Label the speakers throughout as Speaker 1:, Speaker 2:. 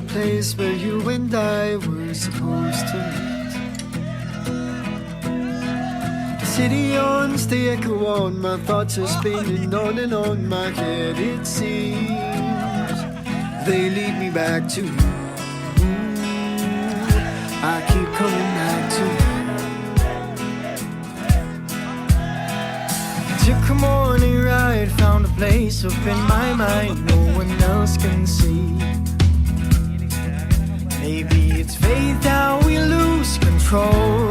Speaker 1: place where you and I were supposed to meet. The city owns the echo on, my thoughts are spinning on and on my head, it seems. They lead me back to you. I keep coming back to you. Took a morning ride, found a place up in my mind no one else can see. Maybe it's fate that we lose control.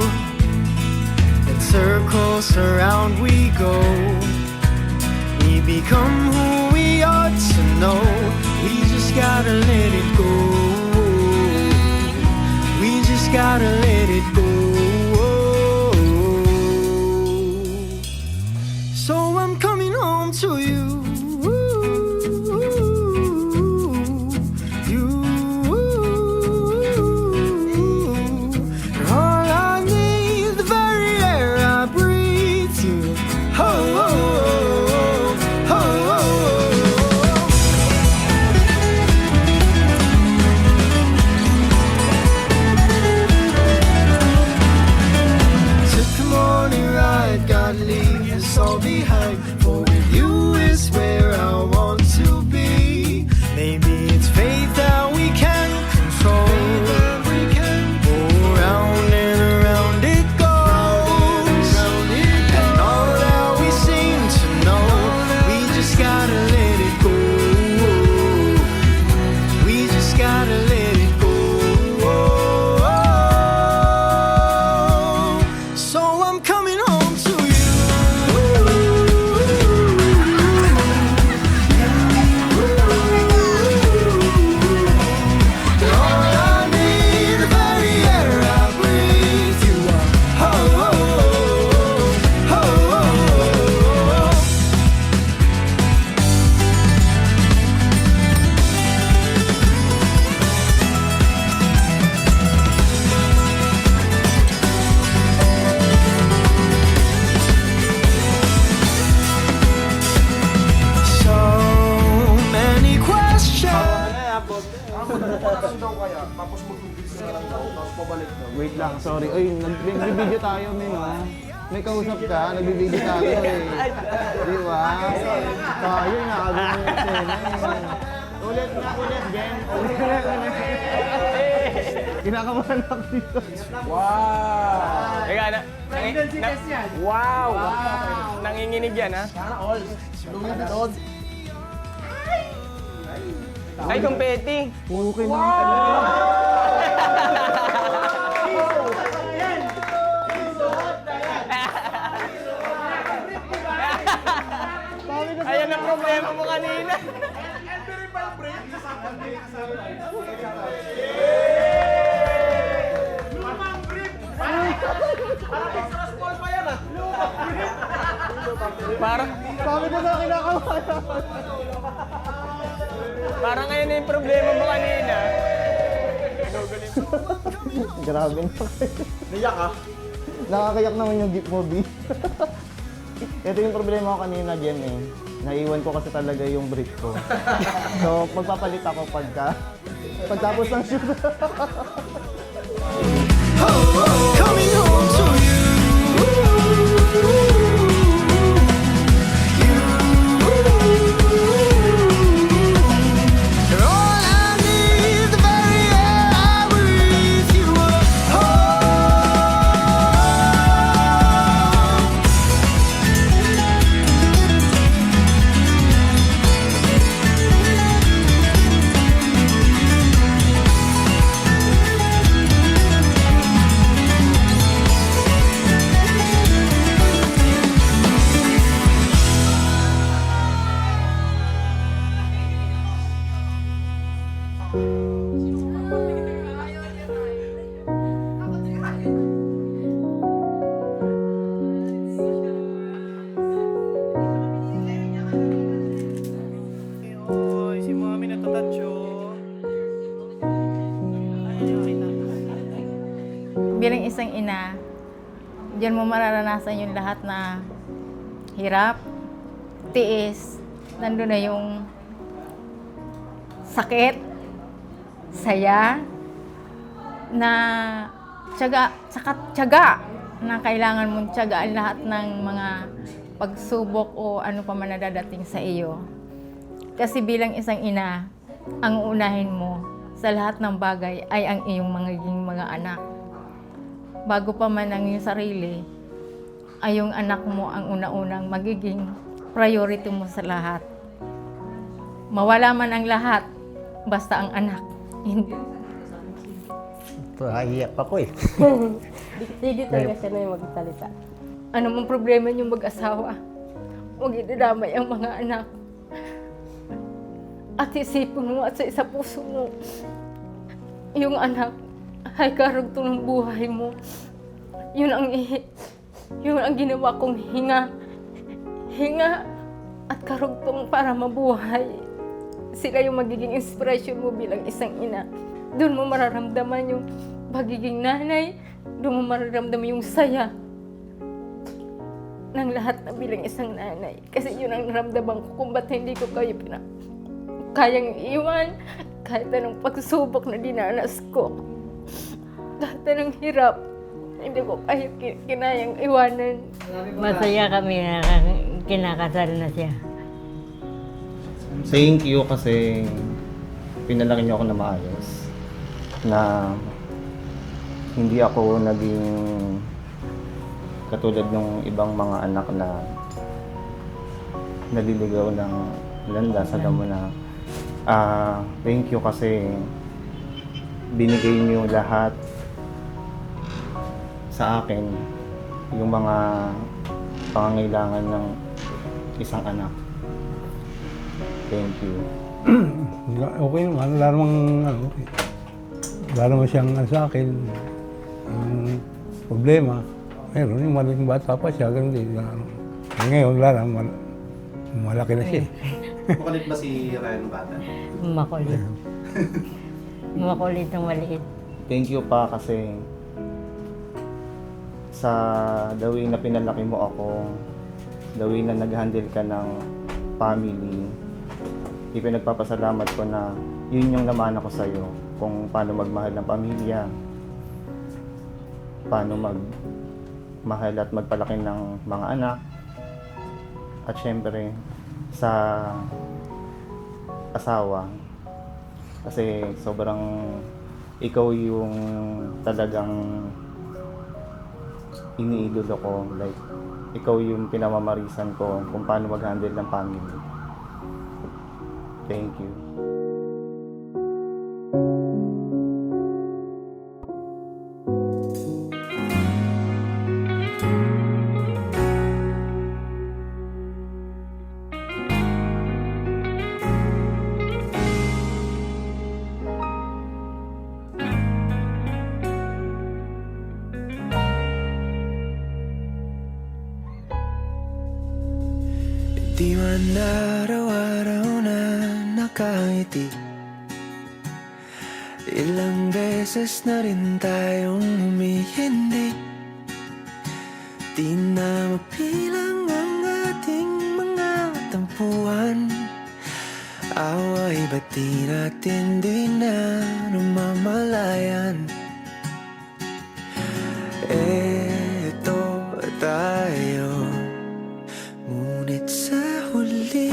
Speaker 1: In circles around we go. We become who we ought to know. We just gotta let it go. We just gotta let it go. So I'm coming home to you. You're all I need, the very air I breathe. You. Oh, oh, oh, oh, oh. Took the morning ride, gotta leave this all behind. For with you is where I want to be. Maybe it's fate that we can't control. Go round and around it goes. And all that we seem to know, we just gotta let it go. We just gotta let it go. So I'm coming home to you. All I need, the very air I breathe. You are. Oh, oh, oh, oh, oh. So many questions.
Speaker 2: Wait lang, sorry. Uy, nagbibideo tayo, men, ha? May kausap ka, nagbibideo tayo, eh. Di ba? Tayo, nakagawa yung eksena, eh. Ulit, Jen. Ulit. Kinakabahan ako dito.
Speaker 3: Teka, wow! Nanginginig yan, ha? Ay, kumpeti!
Speaker 2: Okay lang.
Speaker 3: Ayan ang problema mo kanina. Parang
Speaker 2: Sabi ko sa kinakabahan.
Speaker 3: Parang ngayon na yung problema mo kanina.
Speaker 2: Grabe na.
Speaker 4: Niyak ka?
Speaker 2: Nakakayak naman yung gift mo, B. Ito yung problema ko kanina, Jen, eh. Naiwan ko kasi talaga yung brief ko. So, magpapalit ako pagtapos ng shoot.
Speaker 1: Coming home to you. You're all I need, the very air I breathe. You are si Mami natatansyo.
Speaker 5: Bilang isang ina, diyan mo mararanasan yung lahat na hirap, tiis, nandun na yung sakit, saya, na tiyaga na kailangan mong tiyagaan lahat ng mga pagsubok o ano pa man na dadating sa iyo. Kasi bilang isang ina, ang unahin mo sa lahat ng bagay ay ang iyong mga anak. Bago pa man ang iyong sarili, ay yung anak mo ang una-unang magiging priority mo sa lahat. Mawala man ang lahat, basta ang anak. Hindi.
Speaker 4: Iyak ako eh.
Speaker 6: Hindi talaga siya na yung magsalita.
Speaker 5: Ano mong problema niyong mag-asawa? Huwag idadamay ang mga anak. At isipin mo at sa isa puso mo, yung anak ay karugtong ng buhay mo. Yun ang ginawa kong hinga at karugtong para mabuhay. Sila yung magiging inspirasyon mo bilang isang ina. Doon mo mararamdaman yung pagiging nanay, doon mo mararamdaman yung saya ng lahat na bilang isang nanay. Kasi yun ang naramdaman ko kung ba't hindi ko kayang iwan kahit anong pagsubok na dinanas ko. Kahit anong hirap, hindi ko kinayang iwanan.
Speaker 6: Masaya kami na kinakasal na siya.
Speaker 2: Thank you kasi pinalaki niyo ako na maayos. Na hindi ako naging katulad ng ibang mga anak na naliligaw ng landas. Alam mo na, thank you kasi binigay niyo lahat sa akin yung mga pangangailangan ng isang anak. Thank you.
Speaker 7: Okay naman, wala naman siyang sa akin. Problema, meron yung malaking bata pa siya, ganun din. Ngayon, wala naman, malaki na siya.
Speaker 4: Makulit ba si Ryan bata?
Speaker 6: Makulit. Makulit ng maliit.
Speaker 2: Thank you pa kasi sa the way na pinalaki mo ako, the way na nag-handle ka ng family, ipinagpapasalamat ko na yun yung naman ako sa'yo kung paano magmahal ng pamilya, paano magmahal at magpalaki ng mga anak, at syempre sa asawa. Kasi sobrang ikaw yung talagang iniidolo ko. Like, ikaw yung pinamamarisan ko kung paano mag-handle ng family. Thank you.
Speaker 1: Di man araw-araw na nakangiti, ilang beses na rin tayong humihindi. Di na mapilang ang ating mga tampuhan, away ba't di natin di na namamalayan? Eto tayo, ngunit sa huli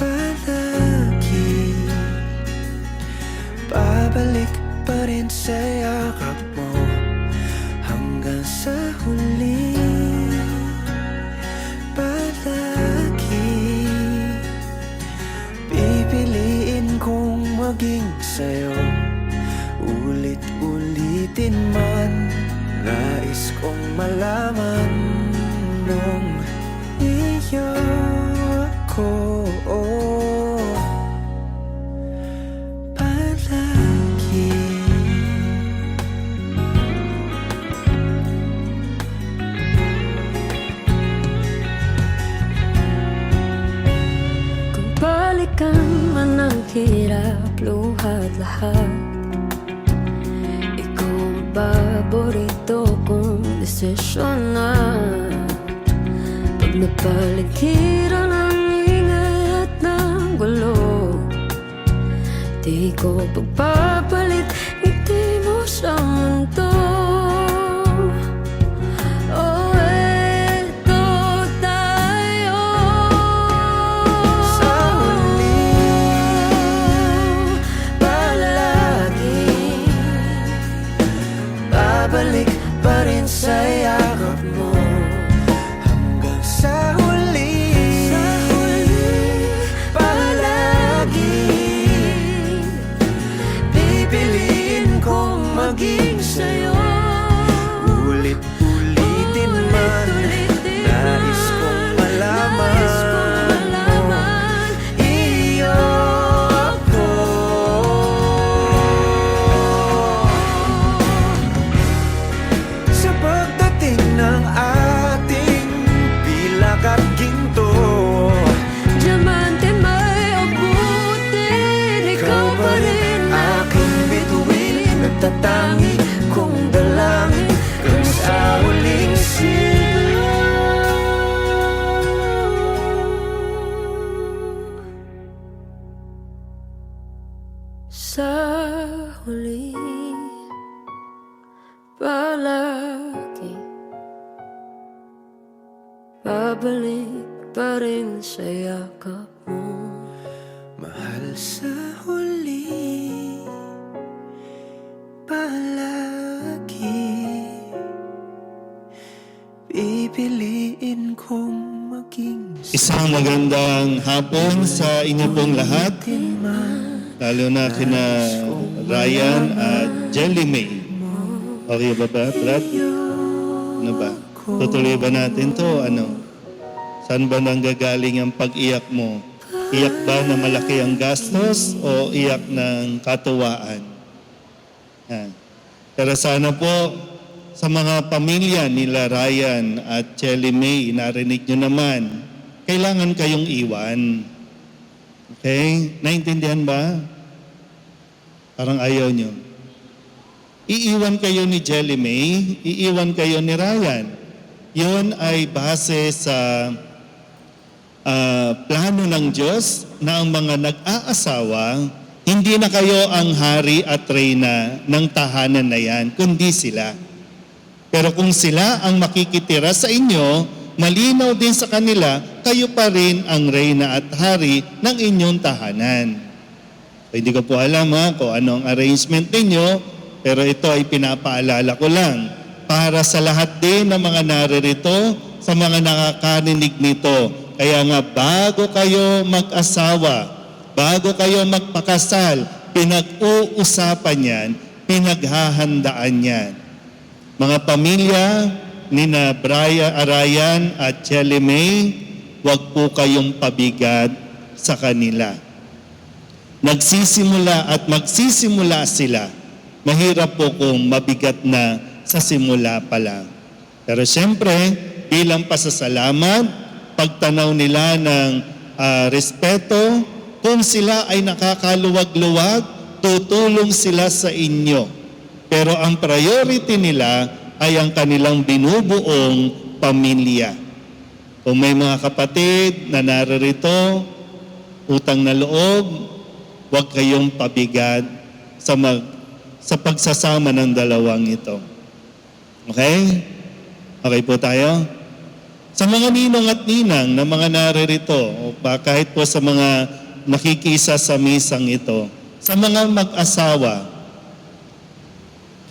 Speaker 1: palagi babalik pa rin sa yakap mo. Hanggang sa huli palagi pipiliin kong maging sa'yo. Ulit-ulitin man, nais kong malaman nung iyo ako palagi.
Speaker 8: Kung balikan man ang hirap, luhat lahat, ikaw ang paborito kong desisyon na. Pag napaligiran ang ingay at ng gulo, Di ko pagpapalit ngiti mo sa mundo. Oh, eto tayo.
Speaker 1: Sa huli, palagi babalik pa rin sa yakap mo. Hanggang sa huli, palagi pipiliin kong maging sa'yo. Ulit-ulitin man, nais kong malaman mo, iyo ako. Sa pagdating ng ating pilak at ginto,
Speaker 8: Diamante may abutin, ikaw pa rin
Speaker 1: aking bituin, nagtatangi kong dalangin kung sa huling
Speaker 8: sa huli. Palagi babalik pa rin sa yakap mo.
Speaker 1: mahal sa huli, palagi pipiliin kong maging
Speaker 9: Isang magandang hapon sa inyo pong lahat, lalo na kina Ryan at Jelly May. Okay ba ba, Brad? Ano ba? Tutuloy ba natin to? Ano? Saan ba nanggagaling ang pag-iyak mo? Iyak ba na malaki ang gastos o iyak ng katuwaan? Pero sana po sa mga pamilya nila Ryan at Jelly May, narinig nyo naman, kailangan kayong iwan. Okay? Naintindihan ba? Parang ayaw nyo. Iiwan kayo ni Jelly May, iiwan kayo ni Ryan. Yun ay base sa plano ng Diyos na ang mga nag-aasawa, hindi na kayo ang hari at reyna ng tahanan na yan, kundi sila. Pero kung sila ang makikitira sa inyo, malinaw din sa kanila, kayo pa rin ang reyna at hari ng inyong tahanan. So, hindi ko po alam kung anong arrangement ninyo, pero ito ay pinapaalala ko lang para sa lahat din ng mga naririto, sa mga nakakarinig nito. Kaya nga bago kayo mag-asawa, bago kayo magpakasal, pinag-uusapan yan, pinaghahandaan yan. Mga pamilya ni na Ryan at Jelly May, huwag po kayong pabigat sa kanila. Nagsisimula at magsisimula sila. Mahirap po kung mabigat na sa simula pa lang. Pero siyempre, bilang pasasalamat, pagtanaw nila ng respeto, kung sila ay nakakaluwag-luwag, tutulong sila sa inyo. Pero ang priority nila ay ang kanilang binubuong pamilya. Kung may mga kapatid na naririto, utang na loob, huwag kayong pabigat sa pagsasama ng dalawang ito. Okay? Okay po tayo? Sa mga ninong at ninang na mga naririto, o kahit po sa mga nakikisa sa misang ito, sa mga mag-asawa,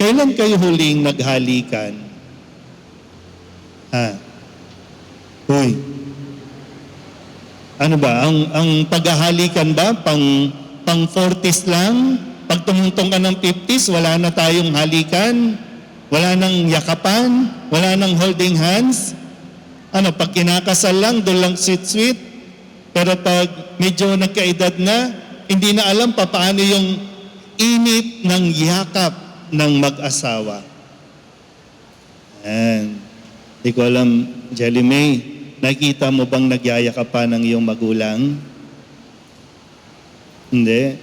Speaker 9: kailan kayo huling naghalikan? Uy. Ano ba? Ang paghahalikan ba? Pang 40s lang? Pag tumungtong ka ng 50s, wala na tayong halikan? Wala nang yakapan? Wala nang holding hands? Ano, pag kinakasal lang, doon lang sweet-sweet? Pero pag medyo nagkaedad na, hindi na alam pa paano yung init ng yakap ng mag-asawa. Hindi ko alam, Jelly May, nakita mo bang nagyayakapan ng iyong magulang? Hindi.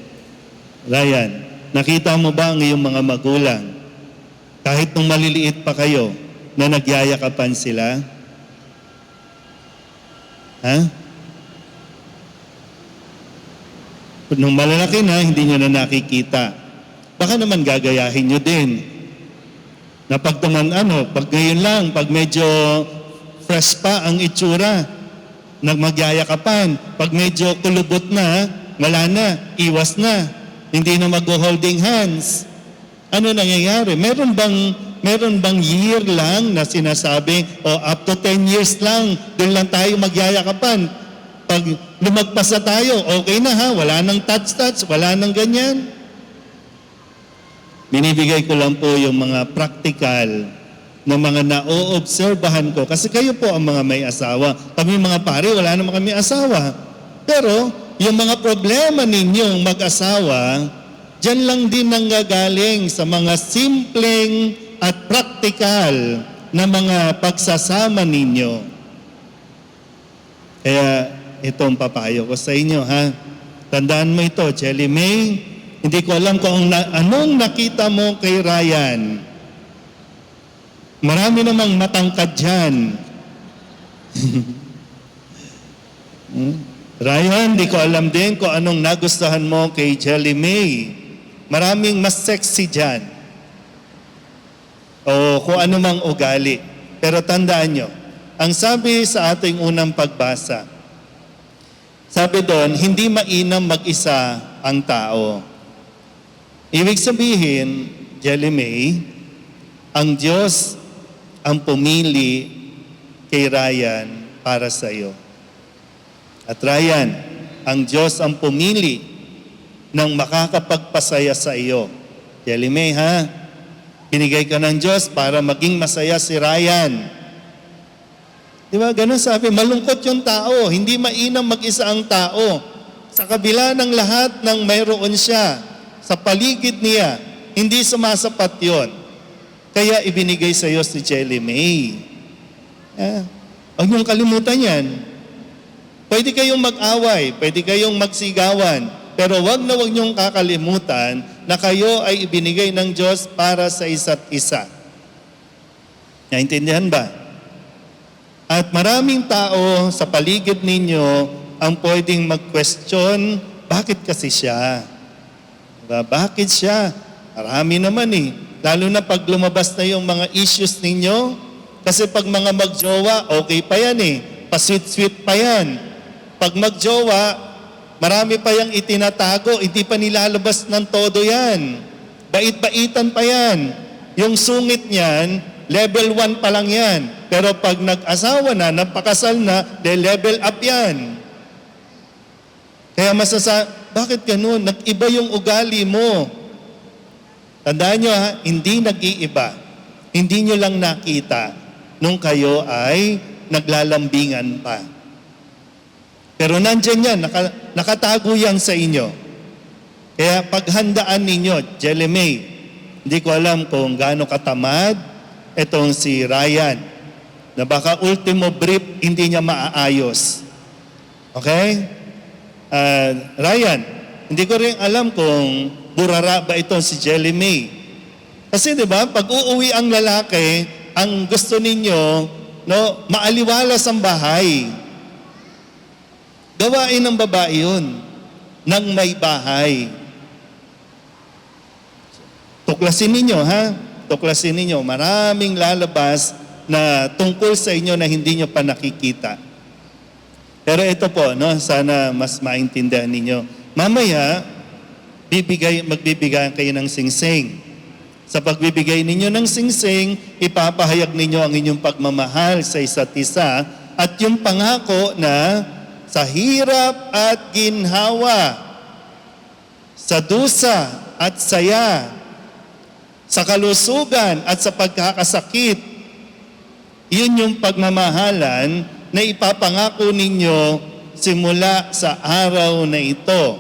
Speaker 9: Ryan, nakita mo ba ang iyong mga magulang? Kahit nung maliliit pa kayo, na nagyayakapan sila? Nung malalaki na, hindi nyo na nakikita. Baka naman gagayahin nyo din. Na pag pag ngayon lang, pag medyo fresh pa ang itsura, nagyayakapan. Pag medyo kulubot na, wala na, iwas na. Hindi na mag-holding hands. Ano nangyayari? Meron bang year lang na sinasabi, up to 10 years lang, doon lang tayo magyayakapan. Pag lumagpas na tayo, okay na ha, wala nang touch, wala nang ganyan. Binibigay ko lang po yung mga practical na mga na-oobserbahan ko. Kasi kayo po ang mga may asawa. Kami mga pare, wala naman kami asawa. Pero yung mga problema ninyong mag-asawa, dyan lang din nanggagaling sa mga simpleng at practical na mga pagsasama ninyo. Kaya itong papayo ko sa inyo, ha? Tandaan mo ito, Jelly May. Hindi ko alam kung anong nakita mo kay Ryan. Marami namang matangkad dyan. Ryan, hindi ko alam din kung anong nagustuhan mo kay Jelly May. Maraming mas sexy dyan. O kung ano mang ugali. Pero tandaan nyo, ang sabi sa ating unang pagbasa, sabi doon, hindi mainam mag-isa ang tao. Ibig sabihin, Jelly May, ang Diyos ang pumili kay Ryan para sa iyo. At Ryan, ang Diyos ang pumili ng makakapagpasaya sa iyo. Jelly May, ha? Binigay ka ng Diyos para maging masaya si Ryan. Di ba? Ganun sabi, malungkot yung tao. Hindi mainam mag-isa ang tao. Sa kabila ng lahat ng mayroon siya, sa paligid niya, hindi sumasapat yon. Kaya ibinigay sa iyo si Jelly May. Huwag niyong kalimutan yan. Pwede kayong mag-away, pwede kayong magsigawan, pero huwag niyong kakalimutan na kayo ay ibinigay ng Diyos para sa isa't isa. Naintindihan ba? At maraming tao sa paligid ninyo ang pwedeng mag-question, bakit kasi siya? Diba? Bakit siya? Marami naman eh. Lalo na pag lumabas na yung mga issues ninyo. Kasi pag mga magjowa, okay pa yan eh. Pa-sweet-sweet pa yan. Pag magjowa, marami pa yung itinatago. Hindi pa nilalabas ng todo yan. Bait-baitan pa yan. Yung sungit niyan, level 1 pa lang yan. Pero pag nag-asawa na, napakasal na, level up yan. Kaya bakit ganun? Nag-iba yung ugali mo. Tandaan nyo ha, hindi nag-iiba. Hindi nyo lang nakita nung kayo ay naglalambingan pa. Pero nandyan yan, nakatago yan sa inyo. Kaya paghandaan ninyo, Jelly May, hindi ko alam kung gaano katamad itong si Ryan, na baka ultimo brief hindi niya maaayos. Okay? Ryan, hindi ko rin alam kung burara ba ito si Jelly May. Kasi 'di ba, pag uuwi ang lalaki, ang gusto ninyo, maaliwalas ang bahay. Gawain ng babae 'yun, ng may bahay. Tuklasin ninyo, ha? Tuklasin ninyo. Maraming lalabas na tungkol sa inyo na hindi nyo pa nakikita. Pero ito po, sana mas maintindihan ninyo. Mamaya, magbibigay kayo ng singsing. Sa pagbibigay ninyo ng singsing, ipapahayag ninyo ang inyong pagmamahal sa isa't isa at yung pangako na sa hirap at ginhawa, sa dusa at saya, sa kalusugan at sa pagkakasakit, yun yung pagmamahalan na ipapangako ninyo simula sa araw na ito.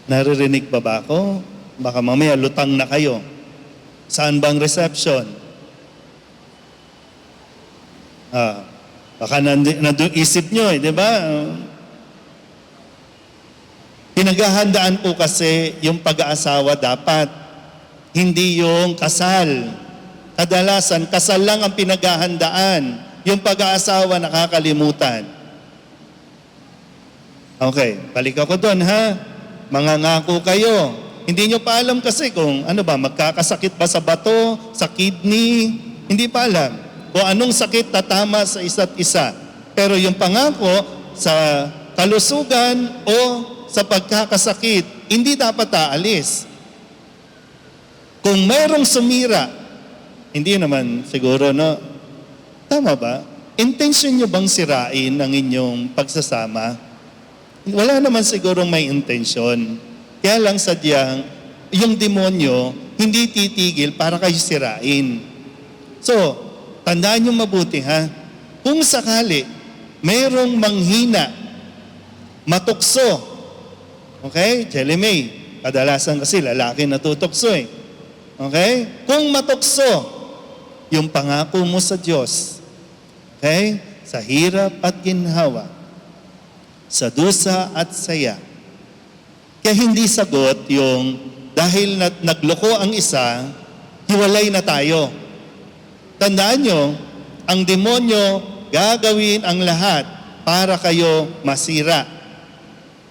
Speaker 9: Naririnig ba ako? Baka mamaya lutang na kayo. Saan bang reception? Baka nandun isip nyo di ba? Pinaghahandaan po kasi yung pag-aasawa dapat, hindi yung kasal. Kadalasan, kasal lang ang pinaghahandaan. Yung pag-aasawa nakakalimutan. Okay, balik ako doon ha. Mangangako kayo. Hindi nyo pa alam kasi kung ano ba, magkakasakit ba sa bato, sa kidney, hindi pa alam. Kung anong sakit tatama sa isa't isa. Pero yung pangako sa kalusugan o sa pagkakasakit, hindi dapat aalis. Kung mayroong sumira, hindi naman siguro, no? Tama ba? Intention nyo bang sirain ang inyong pagsasama? Wala naman siguro may intensyon. Kaya lang sadyang, yung demonyo, hindi titigil para kayo sirain. So, tandaan nyo mabuti ha. Kung sakali, mayroong manghina, matukso, okay? Jelly May, kadalasan kasi lalaki natutukso eh. Okay? Kung matukso, yung pangako mo sa Diyos, okay? Sa hirap at ginhawa, sa dusa at saya. Kaya hindi sagot yung dahil nagloko ang isa, hiwalay na tayo. Tandaan nyo, ang demonyo gagawin ang lahat para kayo masira.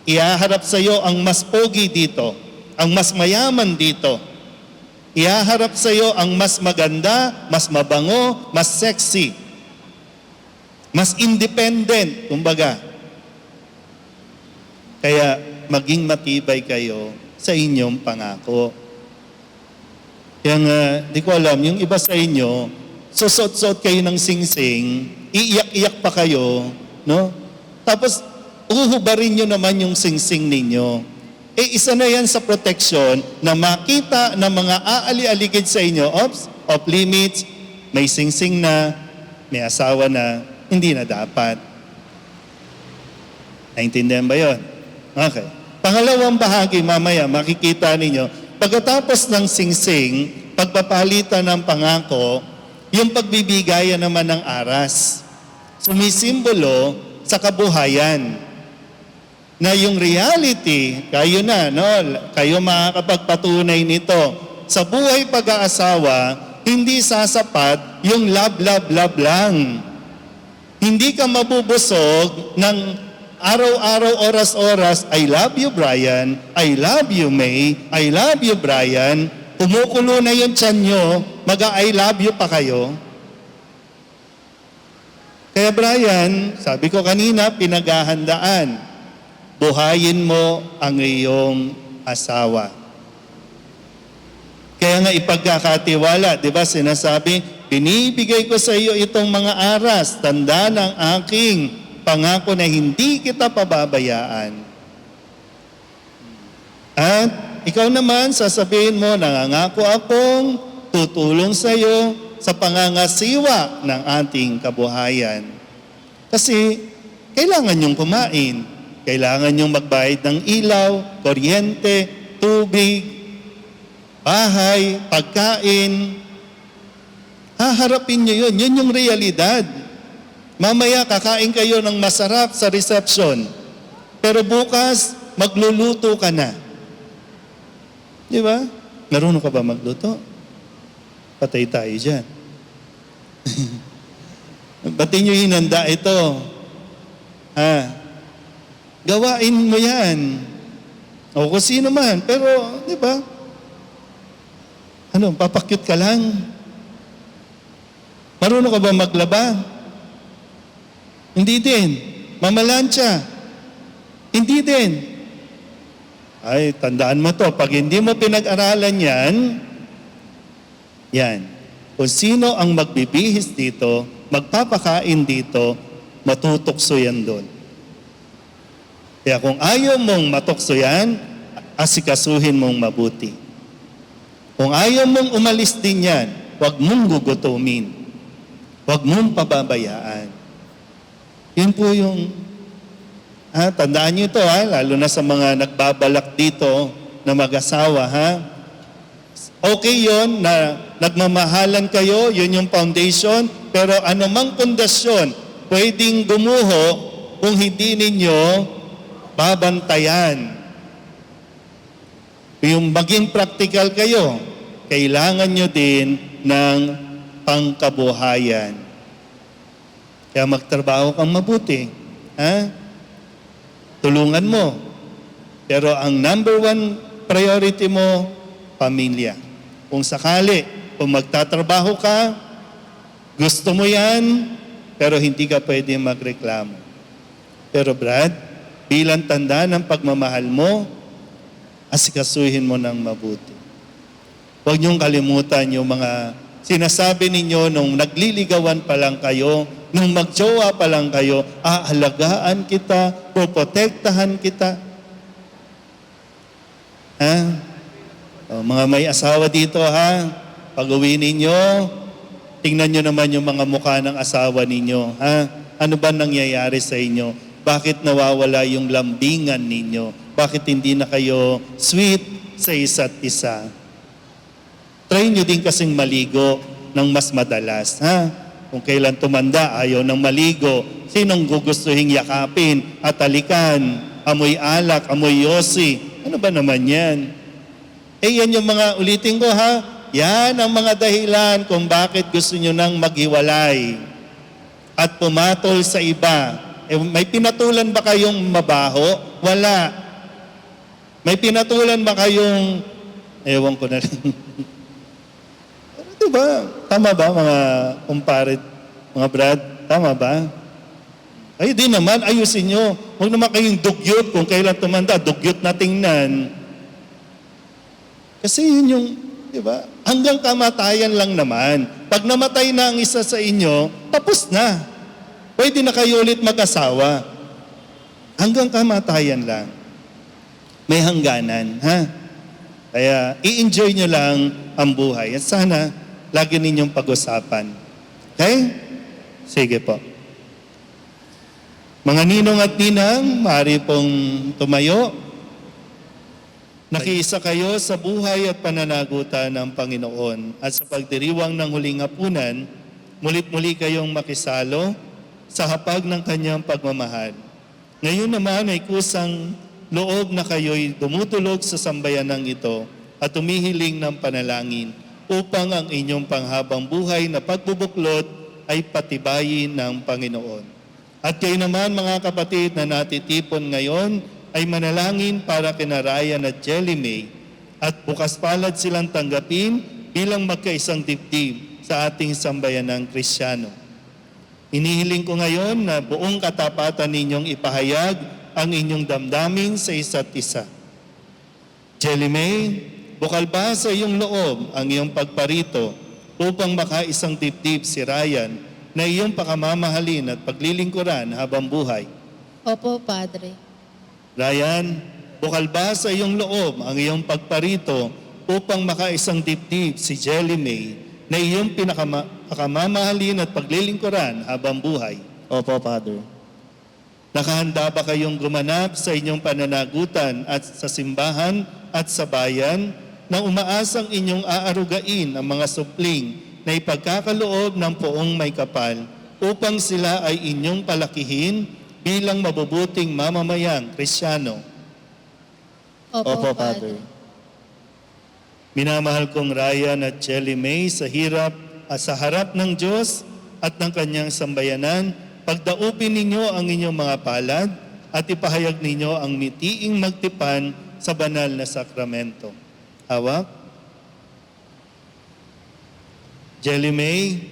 Speaker 9: Ihaharap sa iyo ang mas pogi dito, ang mas mayaman dito. Ihaharap sa iyo ang mas maganda, mas mabango, mas sexy, mas independent, kumbaga. Kaya maging matibay kayo sa inyong pangako. Kaya nga, di ko alam, yung iba sa inyo, susot-sot kayo ng singsing, iiyak-iyak pa kayo, no? Tapos, uhubarin nyo naman yung singsing ninyo. Eh, isa na yan sa protection na makita ng mga aali-aligid sa inyo, off limits, may singsing na, may asawa na, hindi na dapat. Naintindihan ba yun? Okay. Pangalawang bahagi, mamaya makikita ninyo, pagkatapos ng singsing, pagpapalitan ng pangako, yung pagbibigayan naman ng aras. Sumisimbolo sa kabuhayan. Na yung reality, kayo na, no? Kayo makakapagpatunay nito. Sa buhay pag-aasawa, hindi sasapat yung love lang. Hindi ka mabubusog ng araw-araw, oras-oras, I love you, Brian. I love you, May. I love you, Brian. Kumukulo na yung tiyan nyo, mag-I love you pa kayo. Kaya Brian, sabi ko kanina, pinaghahandaan. Buhayin mo ang iyong asawa. Kaya nga ipagkakatiwala, di ba sinasabi, binibigay ko sa iyo itong mga aras, tanda ng aking pangako na hindi kita pababayaan. At ikaw naman, sasabihin mo, nangangako akong tutulong sa iyo sa pangangasiwa ng ating kabuhayan. Kasi kailangan niyong kumain, kailangan niyong magbayad ng ilaw, kuryente, tubig, bahay, pagkain. Haharapin niyo yun. Yun yung realidad. Mamaya kakain kayo ng masarap sa reception. Pero bukas, magluluto ka na. Di ba? Marunong ka ba magluto? Patay tayo dyan. Ba't nyo hinanda ito? Gawain mo yan. O kung sino man. Pero, di ba? Papakyut ka lang. Marunong ka ba maglaba? Hindi din. Mamalansya? Hindi din. Ay, tandaan mo to. Pag hindi mo pinag-aralan yan. Kung sino ang magbibihis dito, magpapakain dito, matutukso yan doon. Kaya kung ayaw mong matukso yan, asikasuhin mong mabuti. Kung ayaw mong umalis din yan, huwag mong gugutumin. Huwag mong pababayaan. Yun po yung, tandaan nyo ito lalo na sa mga nagbabalak dito na mag-asawa Okay yon na nagmamahalan kayo, yun yung foundation, pero anumang pundasyon pwedeng gumuho kung hindi ninyo babantayan. Yung maging practical kayo, kailangan nyo din ng pangkabuhayan. Kaya magtrabaho kang mabuti. tulungan mo. Pero ang number one priority mo, pamilya. Kung sakali, kung magtatrabaho ka, gusto mo yan, pero hindi ka pwede magreklamo. Pero Brad, bilang tanda ng pagmamahal mo, asikasuhin mo ng mabuti. Huwag niyong kalimutan yung mga sinasabi ninyo nung nagliligawan pa lang kayo, nung magjowa pa lang kayo, aalagaan kita, poprotektahan kita. Ha? O, mga may asawa dito ha, pag-uwi ninyo, tingnan nyo naman yung mga mukha ng asawa ninyo. Ha? Ano ba nangyayari sa inyo? Bakit nawawala yung lambingan ninyo? Bakit hindi na kayo sweet sa isa't isa? Try nyo din kasing maligo ng mas madalas. Ha? Kung kailan tumanda, ayaw ng maligo. Sinong gugustuhin yakapin at talikan? Amoy alak, amoy yosi. Ano ba naman yan? Yan yung mga, ulitin ko ha, yan ang mga dahilan kung bakit gusto nyo nang maghiwalay at pumatol sa iba. May pinatulan ba kayong mabaho? Wala. May pinatulan ba kayong, ewan ko na lang. Diba? Tama ba mga kumpare, mga Brad? Tama ba? Ay di naman, ayusin nyo. Huwag naman kayong dugyot kung kailan tumanda, dugyot na tingnan. Kasi yun yung, di ba? Hanggang kamatayan lang naman. Pag namatay na ang isa sa inyo, tapos na. Pwede na kayo ulit mag-asawa. Hanggang kamatayan lang. May hangganan, ha? Kaya i-enjoy nyo lang ang buhay. At sana, lagi ninyong pag-usapan. Okay? Sige po. Mga ninong at ninang, maaari pong tumayo. Nakiisa kayo sa buhay at pananagutan ng Panginoon. At sa pagdiriwang ng huling hapunan, mulit-muli kayong makisalo sa hapag ng kanyang pagmamahal. Ngayon naman ay kusang loob na kayo'y dumutulog sa sambayanang ito at tumihiling ng panalangin upang ang inyong panghabang buhay na pagbubuklod ay patibayin ng Panginoon. At kayo naman mga kapatid na natitipon ngayon ay manalangin para kina Ryan at Jelly May at bukas palad silang tanggapin bilang magkaisang dibdib sa ating sambayanang Kristiyano. Inihiling ko ngayon na buong katapatan ninyong ipahayag ang inyong damdamin sa isa't isa. Jelly May, bukal ba sa iyong loob ang iyong pagparito upang makaisang dibdib si Ryan na iyong pakamamahalin at paglilingkuran habang buhay?
Speaker 10: Opo, Padre.
Speaker 9: Ryan, bukal ba sa iyong loob ang iyong pagparito upang makaisang dibdib si Jelly May na iyong pakamamahalin at paglilingkuran habang buhay?
Speaker 4: Opo, Father.
Speaker 9: Nakahanda ba kayong gumanap sa inyong pananagutan at sa simbahan at sa bayan na umaasang inyong aarugain ang mga supling na ipagkakaloob ng poong may kapal upang sila ay inyong palakihin bilang mabubuting mamamayang Kristiyano?
Speaker 10: Opo, Father.
Speaker 9: Minamahal kong Ryan at Jelly May sa hirap at sa harap ng Diyos at ng kanyang sambayanan, pagdaupin ninyo ang inyong mga palad at ipahayag ninyo ang mitiing magtipan sa banal na sakramento. Hawak. Jelly May,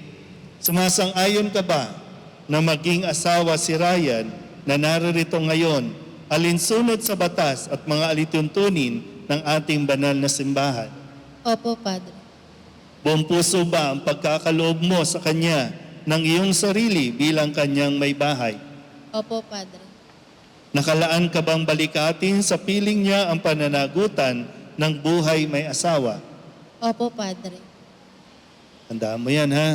Speaker 9: sumasang-ayon ka ba na maging asawa si Ryan na naririto ngayon alinsunod sa batas at mga alituntunin ng ating banal na simbahan?
Speaker 10: Opo, Padre.
Speaker 9: Buong puso ba ang pagkakaloob mo sa kanya ng iyong sarili bilang kanyang may bahay?
Speaker 10: Opo, Padre.
Speaker 9: Nakalaan ka bang balikatin sa piling niya ang pananagutan ng buhay may asawa?
Speaker 10: Opo, Padre.
Speaker 9: Tandaan mo yan, ha?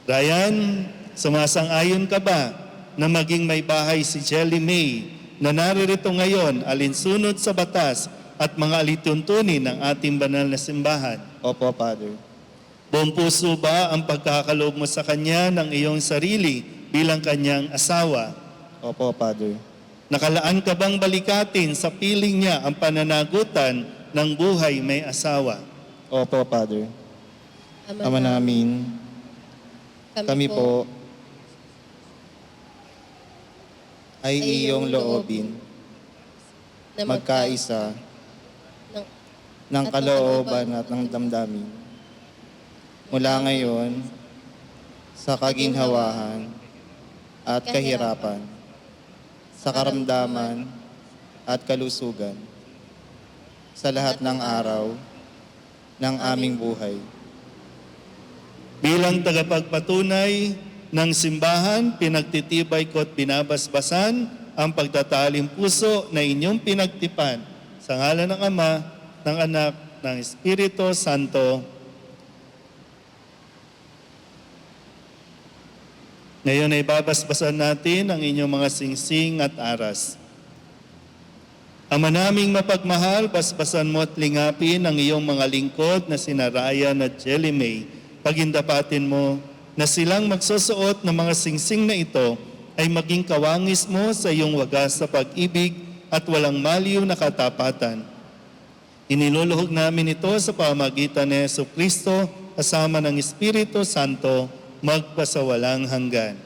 Speaker 9: Ryan, sumasang-ayon ka ba na maging may bahay si Jelly May na naririto ngayon alinsunod sa batas at mga alituntunin ng ating banal na simbahan?
Speaker 4: Opo, Father.
Speaker 9: Buong puso ba ang pagkakaloob mo sa kanya ng iyong sarili bilang kanyang asawa?
Speaker 4: Opo, Father.
Speaker 9: Nakalaan ka bang balikatin sa piling niya ang pananagutan ng buhay may asawa?
Speaker 4: Opo, Father.
Speaker 10: Ama
Speaker 4: Ama namin, kami po ay iyong loobin,
Speaker 10: na
Speaker 4: magkaisa
Speaker 10: ng,
Speaker 4: ng kalooban at ng damdamin. Mula ngayon, sa kaginhawahan at kahirapan, sa karamdaman at kalusugan, sa lahat ng araw ng aming buhay.
Speaker 9: Bilang tagapagpatunay ng simbahan, pinagtitibay ko at binabasbasan ang pagtatalim puso na inyong pinagtipan sa ngalan ng Ama, ng Anak, ng Espiritu Santo. Ngayon ay babasbasan natin ang inyong mga singsing at aras. Ama naming mapagmahal, basbasan mo at lingapin ang iyong mga lingkod na sina Ryan at Jelly May. Pagindapatin mo na silang magsusuot ng mga singsing na ito ay maging kawangis mo sa iyong wagas sa pag-ibig at walang maliw na katapatan. Iniluluhog namin ito sa pamagitan ni Jesucristo kasama ng Espiritu Santo magpasawalang hanggan.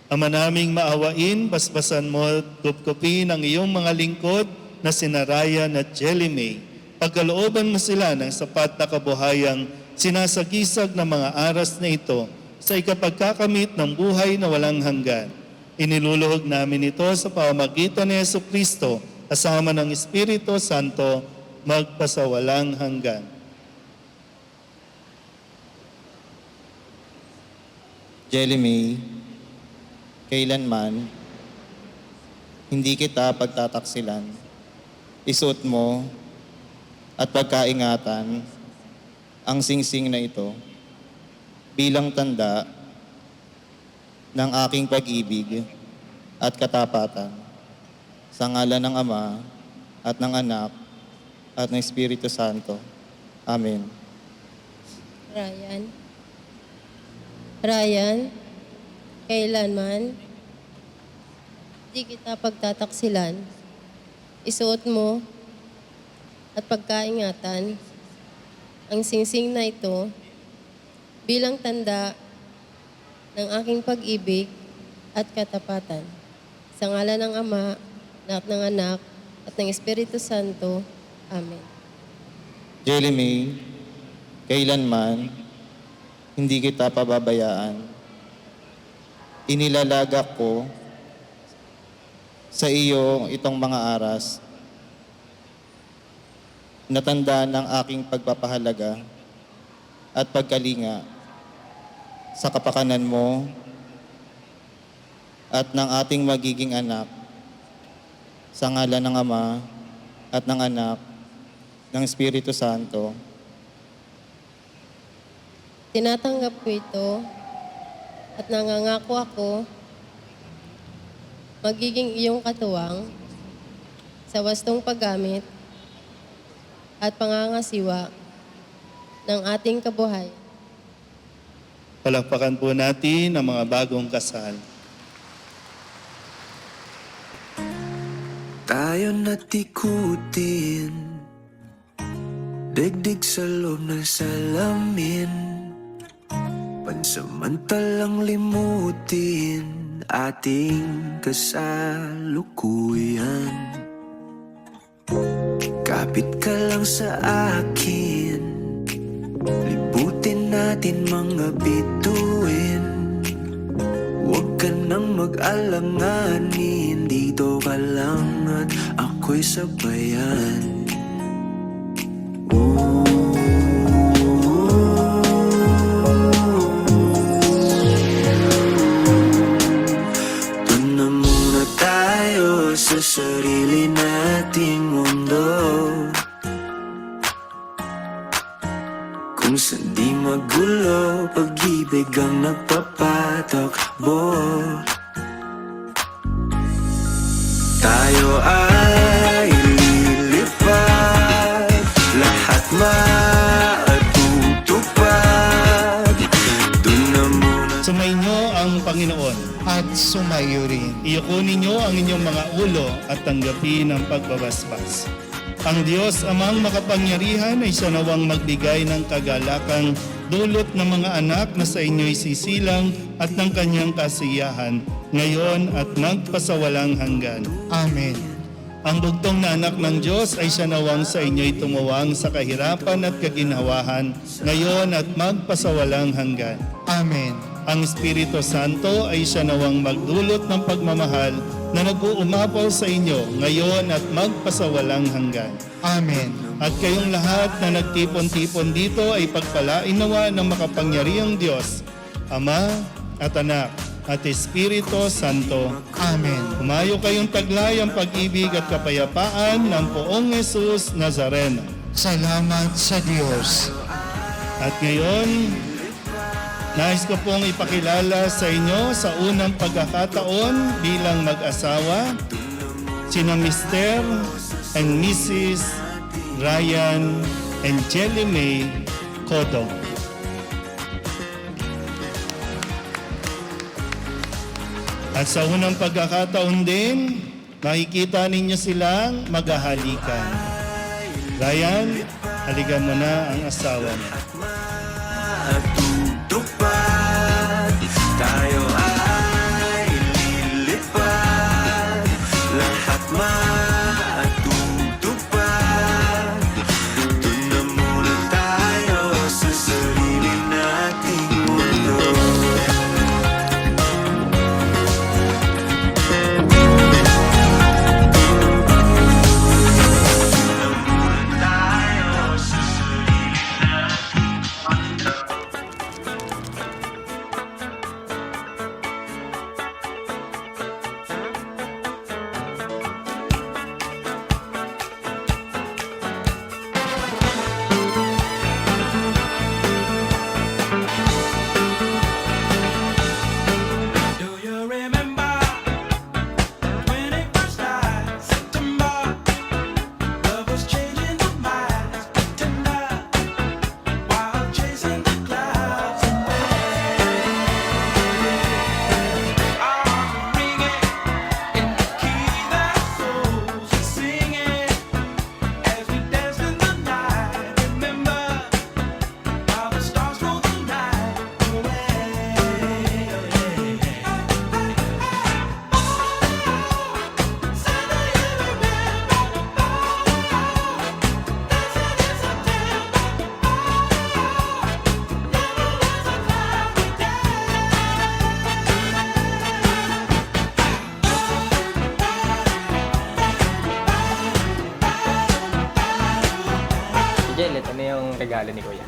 Speaker 9: Ama naming maawain, basbasan mo at kupkupin ang iyong mga lingkod na sina Ryan at Jelly May. Pagkalooban mo sila ng sapat na kabuhayang sinasagisag ng mga aras na ito sa ikapagkakamit ng buhay na walang hanggan. Iniluluhog namin ito sa pamamagitan ni Jesucristo kasama ng Espiritu Santo magpasawalang hanggan.
Speaker 4: Jelly May, kailanman hindi kita pagtataksilan. Isuot mo at pagkaingatan ang singsing na ito bilang tanda ng aking pag-ibig at katapatan sa ngalan ng Ama at ng Anak at ng Espiritu Santo. Amen.
Speaker 10: Ryan, kailanman di kita pagtataksilan. Isuot mo at pagkaingatan ang singsing na ito bilang tanda ng aking pag-ibig at katapatan. Sa ngalan ng Ama, at ng Anak, at ng Espiritu Santo. Amen.
Speaker 4: Jelly May, kailanman hindi kita pababayaan. Inilalagak ko sa iyo itong mga aras na tanda ng aking pagpapahalaga at pagkalinga sa kapakanan mo at ng ating magiging anak sa ngalan ng Ama at ng Anak ng Espiritu Santo.
Speaker 10: Tinatanggap ko ito at nangangako ako magiging iyong katuwang sa wastong paggamit at pangangasiwa ng ating kabuhay.
Speaker 9: Palakpakan po natin ang mga bagong kasal.
Speaker 1: Tayo natikutin, digdig sa loob ng salamin, pansamantalang limutin ating kasalukuyan. Kapit ka lang sa akin, liputin natin mga bituin. Huwag ka nang mag-alanganin, dito ka lang at ako'y sabayan. Doon na muna tayo sa sarili nating mundo, kung saan di magulo, pag-ibig ang nagpapatakbo. Tayo ay lilipad, lahat matutupad. Doon na muna.
Speaker 9: Sumainyo ang Panginoon.
Speaker 4: At sumayo rin.
Speaker 9: Iyuko ninyo ang inyong mga ulo at tanggapin ang pagbabasbas. Ang Diyos amang makapangyarihan ay siya nawang magbigay ng kagalakan dulot ng mga anak na sa inyo'y sisilang at ng kanyang kasiyahan, ngayon at magpasawalang hanggan.
Speaker 4: Amen.
Speaker 9: Ang bugtong na anak ng Diyos ay siya nawang sa inyo'y tumuwang sa kahirapan at kaginhawahan, ngayon at magpasawalang hanggan.
Speaker 4: Amen.
Speaker 9: Ang Espiritu Santo ay siya nawang magdulot ng pagmamahal na nag-uumapaw sa inyo, ngayon at magpasawalang hanggan.
Speaker 4: Amen.
Speaker 9: At kayong lahat na nagtipon-tipon dito ay pagpalain nawa ng makapangyarihang Diyos, Ama at Anak at Espiritu Santo.
Speaker 4: Amen.
Speaker 9: Humayo kayong taglay ang pag-ibig at kapayapaan ng Poong Jesus Nazareno.
Speaker 4: Salamat sa Diyos.
Speaker 9: At ngayon, nais ko pong ipakilala sa inyo sa unang pagkakataon bilang mag-asawa, sina Mr. and Mrs. Ryan and Jelly May Codong. At sa unang pagkakataon din, makikita ninyo silang maghahalikan. Ryan, halikan mo na ang asawa mo.
Speaker 1: Tayo ay lilipad, lahat matutupad. Doon na muna tayo sa sarili nating mundo.
Speaker 3: Jel, ito na yung regalo ni Kuya.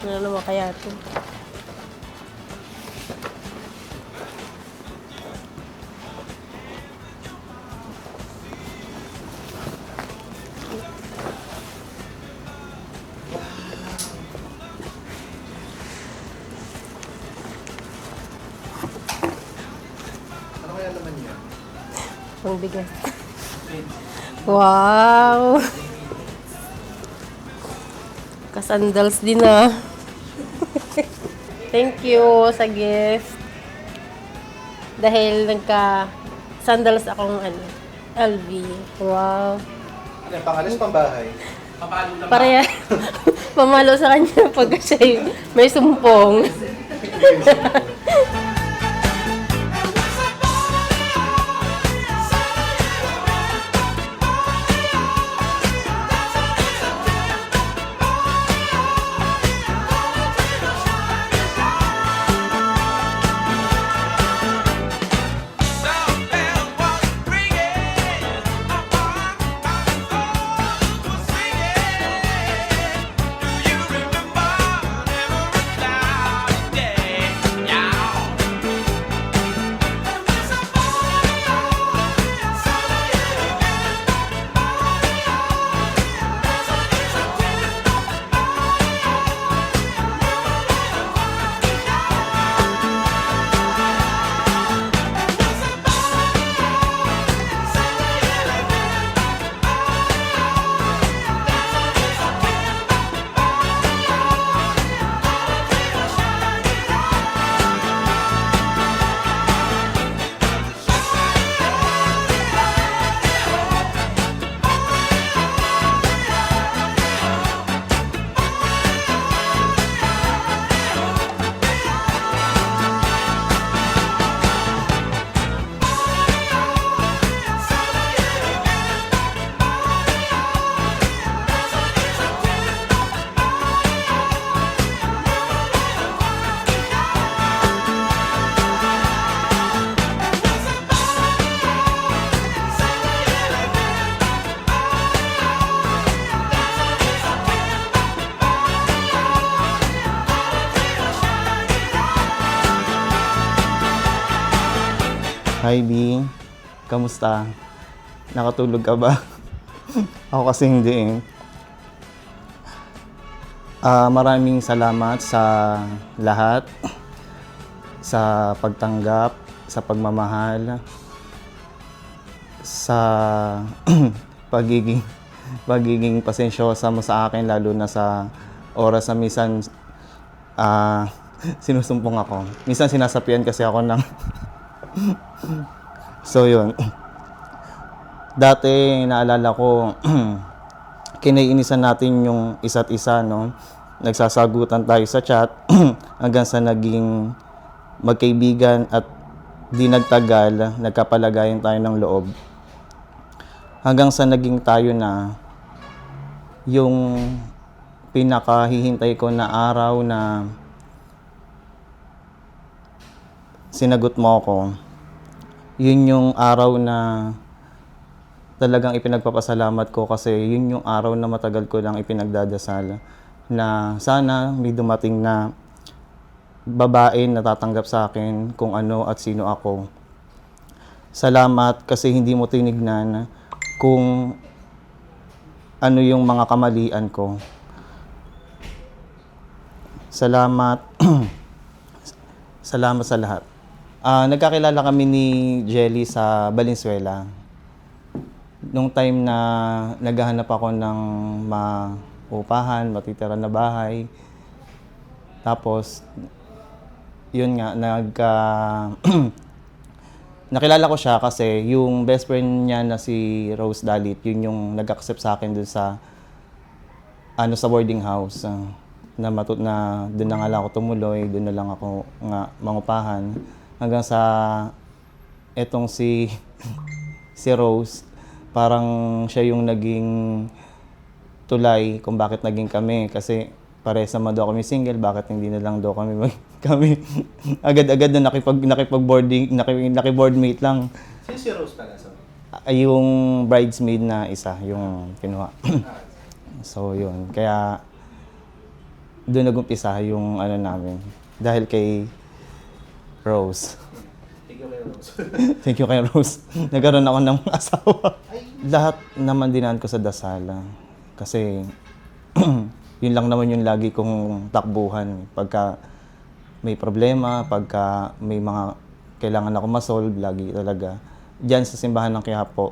Speaker 10: Ano naman kaya ito?
Speaker 2: Ano kaya naman niya?
Speaker 10: Pangbigas. Wow! Kasandals din ah. Thank you sa gift. Dahil nagka-sandals akong LV. Wow.
Speaker 2: Ano, pangalis pambahay?
Speaker 10: Pareha. Pamalo sa kanya pag siya may sumpong.
Speaker 1: Yeah.
Speaker 4: Hi, B. Kamusta? Nakatulog ka ba? Ako kasi hindi eh. Maraming salamat sa lahat. Sa pagtanggap, sa pagmamahal, sa pagiging pasensyosa mo sa akin, lalo na sa oras na minsan sinusumpong ako. Minsan sinasapian kasi ako ng so yun. Dati naalala ko kinaiinisan natin yung isa't isa, no? Nagsasagutan tayo sa chat hanggang sa naging magkaibigan at di nagtagal, nagkapalagayan tayo ng loob. Hanggang sa naging tayo na yung pinakahihintay ko na araw na sinagot mo ako. Yun yung araw na talagang ipinagpapasalamat ko kasi yun yung araw na matagal ko lang ipinagdadasal na sana may dumating na babae na tatanggap sa akin kung ano at sino ako. Salamat kasi hindi mo tinignan kung ano yung mga kamalian ko. Salamat. Salamat sa lahat. Nagkakilala kami ni Jelly sa Valenzuela. Nung time na naghahanap ako ng maupahan, matitira na bahay. Tapos, yun nga, nakilala ko siya kasi yung best friend niya na si Rose Dalit, yun yung nag-accept sa akin dun sa sa boarding house. Na doon na nga lang ako tumuloy, doon na lang ako nga mangupahan. Hanggang sa etong si Rose, parang siya yung naging tulay kung bakit naging kami. Kasi parehas naman daw kami single, bakit hindi na lang daw kami agad-agad na nakipag-boardmate lang.
Speaker 2: Sino si Rose pala?
Speaker 4: Yung bridesmaid na isa, yung kinuha. So yun, kaya doon nag-umpisa yung namin. Dahil kay Rose.
Speaker 2: Thank you kay Rose.
Speaker 4: Thank you kay Rose. Nagkaroon ako ng asawa. Lahat naman dinaan ko sa dasal. Kasi yun lang naman yung lagi kong takbuhan. Pagka may problema, pagka may mga kailangan ako ma-solve, lagi talaga. Diyan sa simbahan ng Quiapo,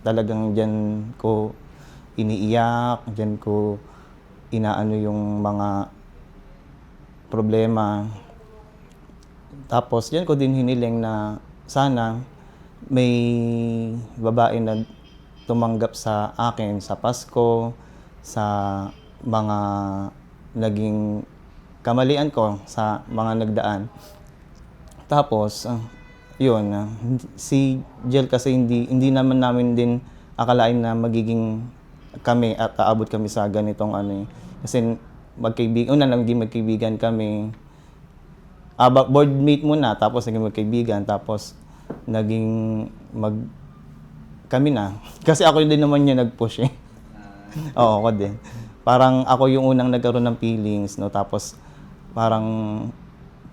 Speaker 4: talagang diyan ko iniiyak, diyan ko inaano yung mga problema. Tapos diyan ko din hiniling na sana may babae na tumanggap sa akin sa Pasko, sa mga naging kamalian ko sa mga nagdaan. Tapos, yun, si Jel kasi hindi naman namin din akalain na magiging kami at aabot kami sa ganitong Kasi naging magkaibigan kami. Boardmate muna, tapos naging magkaibigan, tapos naging kami na. Kasi ako din naman yung nag-push eh. Oo, ako din. Parang ako yung unang nagkaroon ng feelings, no? Tapos parang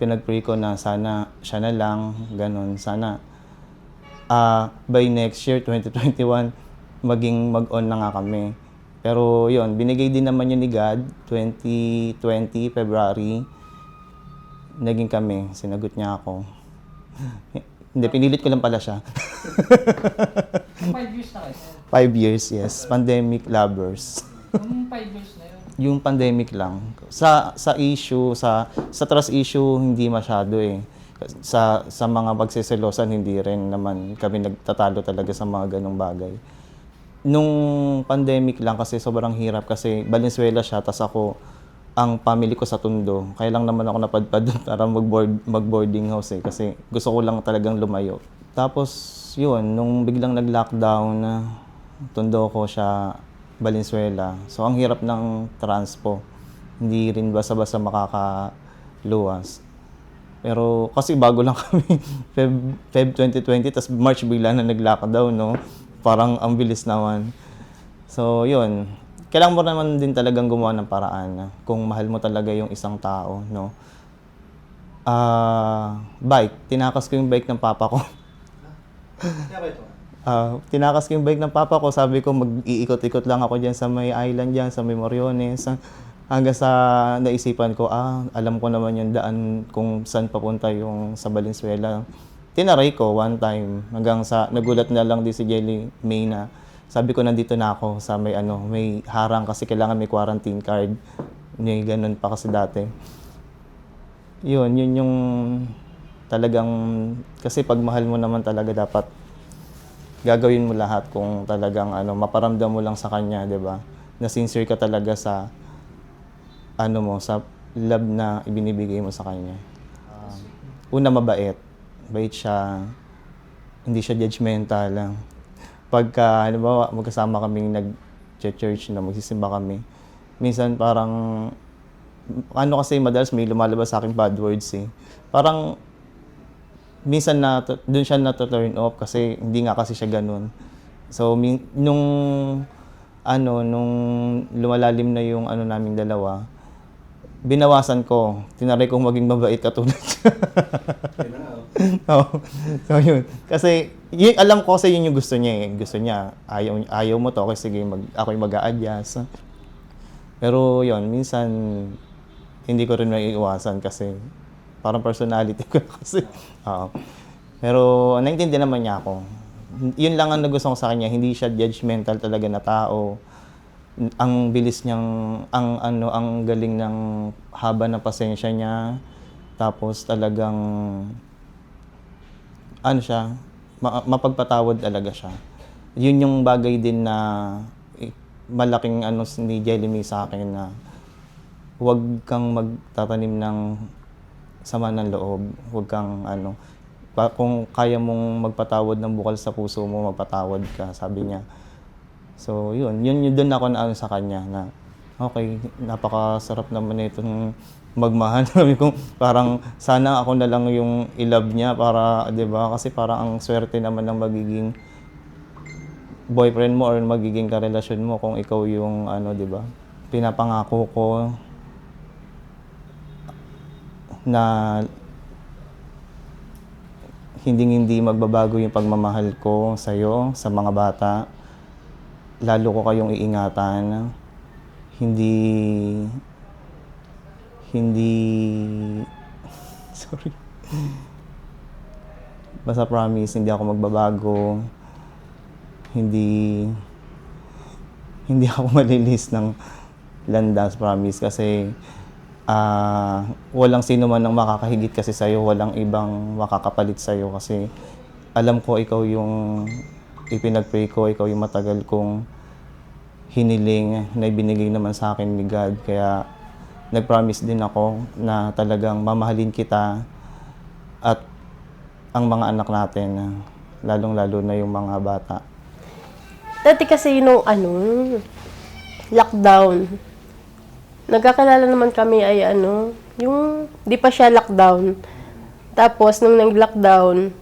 Speaker 4: pinag-pray ko na sana siya na lang, ganun. Sana by next year, 2021, maging mag-on na nga kami. Pero yun, binigay din naman yun ni God, 2020, February, naging kami, sinagot niya ako. Hindi, pinilit ko lang pala siya.
Speaker 3: 5 years na kayo?
Speaker 4: 5 years, yes. Pandemic lovers.
Speaker 3: Yung 5 years na yun?
Speaker 4: Yung pandemic lang. Sa issue, sa trust issue, hindi masyado eh. Sa mga pagsiselosan, hindi rin naman kami nagtatalo talaga sa mga ganong bagay. Nung pandemic lang kasi sobrang hirap kasi Valenzuela siya, tas ako, ang family ko sa Tondo. Kaya lang naman ako napadpad doon para mag-boarding house eh. Kasi gusto ko lang talagang lumayo. Tapos yun, nung biglang nag-lockdown, Tondo ko siya, Valenzuela. So ang hirap ng transpo. Hindi rin basta-basta makakaluwas. Pero kasi bago lang kami, Feb 2020, tas March bigla na nag-lockdown, no? Parang ang bilis naman. So yun, kailangan mo naman din talagang gumawa ng paraan kung mahal mo talaga yung isang tao, no? Bike, tinakas ko yung bike ng papa ko. Tinakas ko yung bike ng papa ko, sabi ko mag-iikot-ikot lang ako dyan sa may island dyan, sa may Moriones. Hanggang sa naisipan ko, alam ko naman yung daan kung saan papunta yung sa Valenzuela. Tinaray ko one time, hanggang sa nagulat na lang din si Jelly May na sabi ko nandito na ako sa may harang kasi kailangan may quarantine card. May ganun pa kasi dati. Yun yung talagang, kasi pag mahal mo naman talaga dapat gagawin mo lahat kung talagang maparamdam mo lang sa kanya, 'di ba? Na sincere ka talaga sa sa love na ibinibigay mo sa kanya. Una, mabait. Bait siya. Hindi siya judgmental. Pagka, halimbawa, magkasama kaming nag-church na magsisimba kami, minsan parang, kasi madalas may lumalabas sa akin bad words eh. Parang, minsan doon siya na-turn off kasi hindi nga kasi siya ganun. So, nung lumalalim na yung naming dalawa, binawasan ko. Tinaray kong maging mabait katulad siya. So, yun. Kasi, alam ko kasi yun yung gusto niya eh. Gusto niya, ayaw mo to, okay, sige, ako'y mag-a-adjust. Pero yun, minsan, hindi ko rin maiiwasan kasi parang personality ko kasi. Pero naintindihan naman niya ako. Yun lang ang nagustuhan ko sa kanya, hindi siya judgmental talaga na tao. Ang bilis niyang, ang galing ng haba ng pasensya niya. Tapos talagang, mapagpatawad talaga siya. Yun yung bagay din na malaking ni Jelly May sa akin na huwag kang magtatanim ng sama ng loob. Huwag kang kung kaya mong magpatawad ng bukal sa puso mo, magpatawad ka, sabi niya. So, yun doon ako na sa kanya na okay, napakasarap naman itong magmahal. Sabi ko, parang sana ako na lang yung i-love niya para, 'di ba? Kasi parang ang swerte naman ng magiging boyfriend mo or magiging karelasyon mo kung ikaw yung 'di ba? Pinapangako ko na hindi magbabago yung pagmamahal ko sa iyo, sa mga bata. Lalo ko kayong iingatan. Sorry. Basta promise, hindi ako magbabago. Hindi ako malilis ng landas, promise. Kasi walang sino man ang makakahigit kasi sa'yo, walang ibang makakapalit sa'yo kasi alam ko ikaw yung ipinag-pray ko, ikaw yung matagal kong hiniling na ibinigay naman sa akin ni God. Kaya nag-promise din ako na talagang mamahalin kita at ang mga anak natin, lalong-lalo na yung mga bata.
Speaker 10: Dati kasi nung lockdown, nagkakilala naman kami ay yung di pa siya lockdown. Tapos nung nag-lockdown,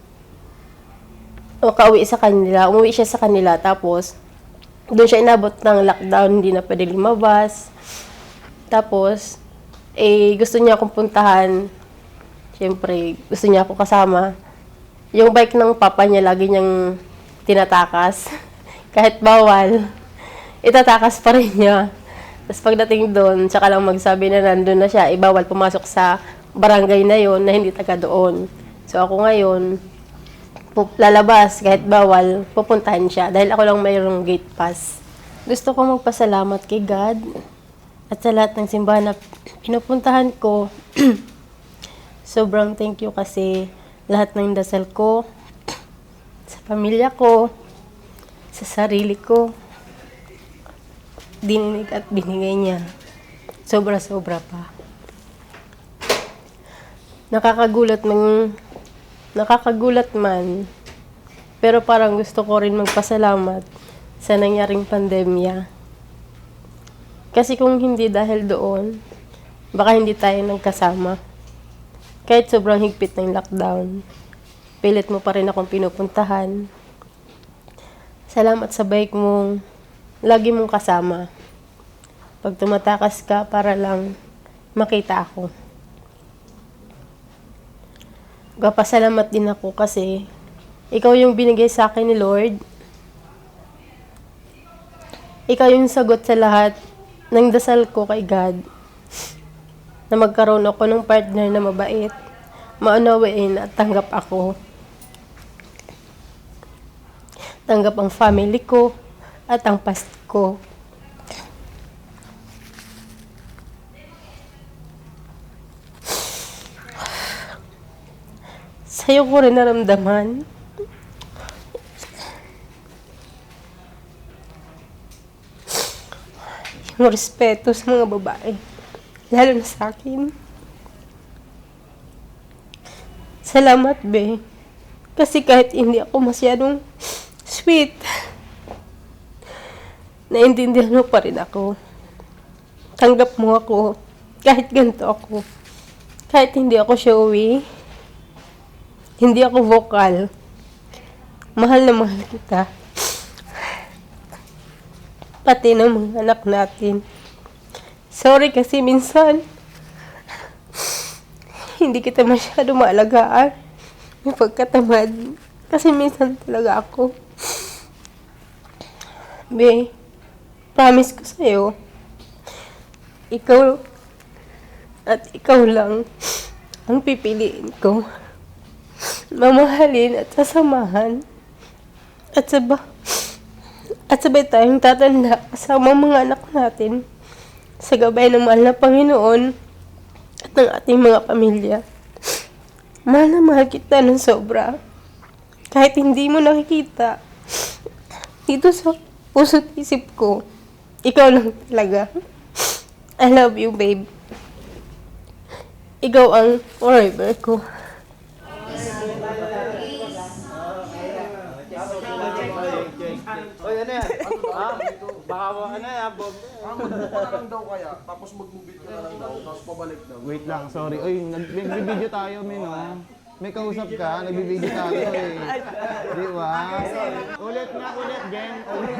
Speaker 10: umuwi siya sa kanila. Tapos doon siya inabot ng lockdown, hindi na pwede lumabas. Tapos gusto niya akong puntahan. Siyempre, gusto niya ako kasama. Yung bike ng papa niya lagi niyang tinatakas. Kahit bawal, itatakas pa rin niya. Tapos pagdating doon, tsaka lang magsabi na nandun na siya, bawal pumasok sa barangay na yon na hindi taga doon. So ako ngayon, lalabas kahit bawal, pupuntahan siya dahil ako lang mayroong gate pass. Gusto ko magpasalamat kay God at sa lahat ng simbahan na pinupuntahan ko. Sobrang thank you kasi lahat ng dasal ko, sa pamilya ko, sa sarili ko, dininig at binigay niya. Sobra-sobra pa. Nakakagulat man, pero parang gusto ko rin magpasalamat sa nangyaring pandemya. Kasi kung hindi dahil doon, baka hindi tayo nagkasama. Kahit sobrang higpit ng lockdown, pilit mo pa rin akong pinupuntahan. Salamat sa bike mong lagi mong kasama. Pag tumatakas ka, para lang makita ako. Papasalamat din ako kasi Ikaw yung binigay sa akin ni Lord. Ikaw yung sagot sa lahat ng dasal ko kay God. Na magkaroon ako ng partner na mabait, maunawain at tanggap ako. Tanggap ang family ko at ang past ko. Sa'yo ko rin naramdaman yung respeto sa mga babae, lalo na sa akin. Salamat, be. Kasi kahit hindi ako masyadong sweet, naintindihan mo pa rin ako. Tanggap mo ako kahit ganito ako. Kahit hindi ako showy, hindi ako vocal. Mahal na mahal kita. Pati ng mga anak natin. Sorry kasi minsan, hindi kita masyado maalagaan. May pagkatamad. Kasi minsan talaga ako. Be, promise ko sa'yo, ikaw at ikaw lang ang pipiliin ko. Mamahalin at sasamahan. At sabay tayong tatanda kasama mga anak natin sa gabay ng mahal na Panginoon at ng ating mga pamilya. Mahal na mahal kita ng sobra. Kahit hindi mo nakikita, dito sa puso't isip ko, ikaw lang talaga. I love you, babe. Ikaw ang forever ko.
Speaker 2: Oy, ano yan? Ha? Baka ano yan, Bob? Wait lang, sorry. Oy, nagbibideo tayo, men, oh. May kausap ka, nagbibideo tayo, eh. Di ba? Ulit nga, ulit, gang. Ulit.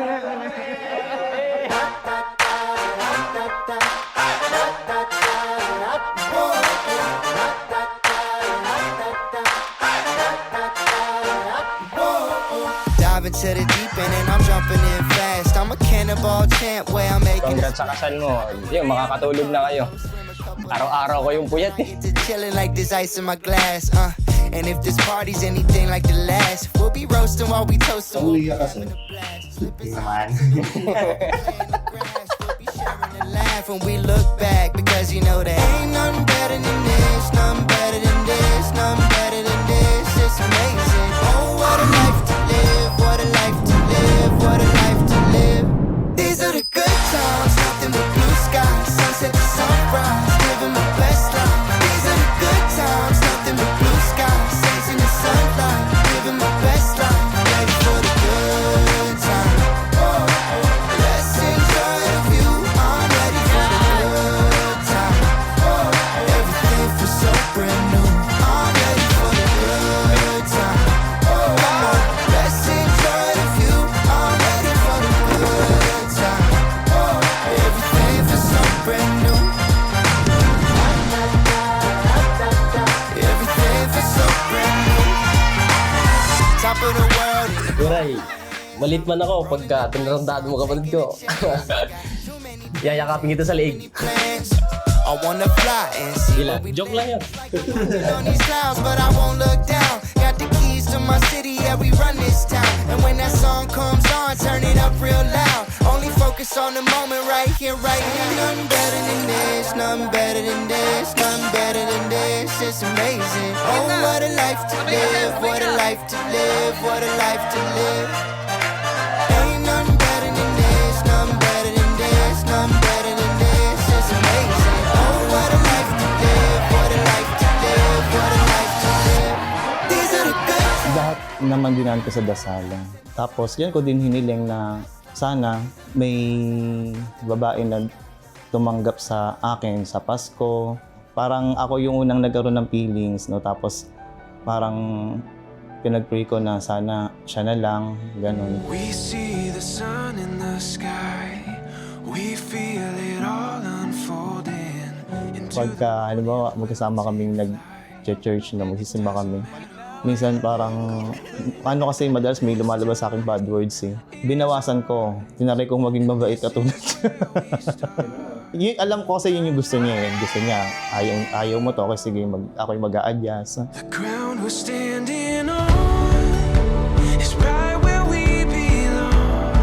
Speaker 1: Dive into the deep end and I'm jumping in fast. I'm a cannonball champ where I'm making it.
Speaker 11: Congrats sa kasal mo. Yung makakatulog na kayo. Araw-araw ko yung puyat eh.
Speaker 1: Chilling like there's ice in my glass. And if this party's anything like the last, we'll be roasting while we toast.
Speaker 11: Uwi ka kasi. Naman.
Speaker 1: Laugh when we look back because you know there ain't nothing better than this, nothing better than this, nothing better than this. It's amazing. Oh, what a life to live, what a life to live, what a life to live. These are the good times, nothing but blue skies, sunset to sunrise, living my best life. These are the good times, nothing but blue skies, saints in the sunlight, living my best life. Ready for the good time. Let's enjoy the view. I'm ready for the good time. Everything feels so brand new. I'm ready for the good time. Come on, let's enjoy the view. I'm ready for the good time. Everything feels so brand new. Everything feels so brand new. Top of the world.
Speaker 11: Guray, malit man ako pagka tinarandaan mo kapatid ko. Yayakapin kita sa leeg.
Speaker 1: Plans. I wanna fly and see
Speaker 11: Gila, joke lang yun.
Speaker 1: on these clouds, but I won't look down. Got the keys to my city, yeah, we run this town. And when that song comes on, turn it up real loud. Only focus on the moment right here, right here. Nothing better than this, nothing better than this, nothing better than this. It's amazing. Oh, what a life to live, what a life to live, what a life to live. Ain't nothing better than this, nothing better than this, nothing better than this. It's amazing. Oh, what a life to live, what a life to live, what a life to live. These are the good
Speaker 4: Lahat naman dinaan ko sa dasalan. Tapos yan ko din hiniling na sana may babae na tumanggap sa akin sa Pasko. Parang ako yung unang nagkaroon ng feelings, no? Tapos parang pinag-pray ko na sana siya na lang, ganun.
Speaker 1: We see the sun in the sky. We feel it all unfolding.
Speaker 4: Pagka, halimbawa, magkasama kaming nag-church na magsisimba kami, Minsan parang, ano kasi madalas may lumalabas sa akin bad words eh. Binawasan ko, tinry kong maging mabait katulad siya. Alam ko kasi yun yung gusto niya eh. Gusto niya, ayaw mo to, kasi sige, ako'y mag-a-adjust.
Speaker 1: The ground we're standing on is right where we belong.